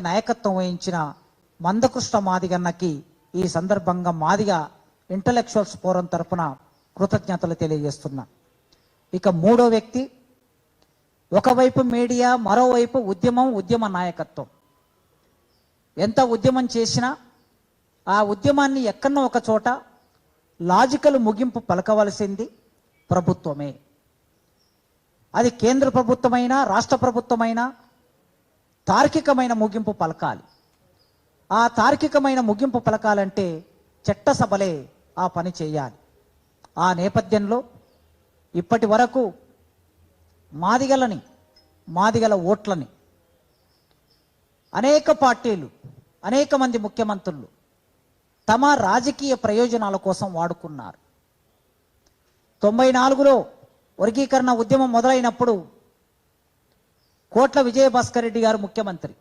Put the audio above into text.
నాయకత్వం వహించిన మందకృష్ణ మాదిగన్నకి ఈ సందర్భంగా మాదిగ ఇంటలెక్చువల్స్ ఫోరం తరపున కృతజ్ఞతలు తెలియజేస్తున్నా. ఇక మూడో వ్యక్తి, ఒకవైపు మీడియా, మరోవైపు ఉద్యమ నాయకత్వం. ఎంత ఉద్యమం చేసినా ఆ ఉద్యమాన్ని ఎక్కడో ఒక చోట లాజికల్ ముగింపు పలకవలసింది ప్రభుత్వమే. అది కేంద్ర ప్రభుత్వమైనా రాష్ట్ర ప్రభుత్వమైనా తార్కికమైన ముగింపు పలకాలి. ఆ తార్కికమైన ముగింపు పలకాలంటే చట్టసభలే ఆ పని చేయాలి. ఆ నేపథ్యంలో ఇప్పటి వరకు మాదిగల ఓట్లని అనేక పార్టీలు, అనేక మంది ముఖ్యమంత్రులు తమ రాజకీయ ప్రయోజనాల కోసం వాడుకున్నారు. 94లో వర్గీకరణ ఉద్యమం మొదలైనప్పుడు కోట్ల విజయభాస్కర్ రెడ్డి గారు ముఖ్యమంత్రి.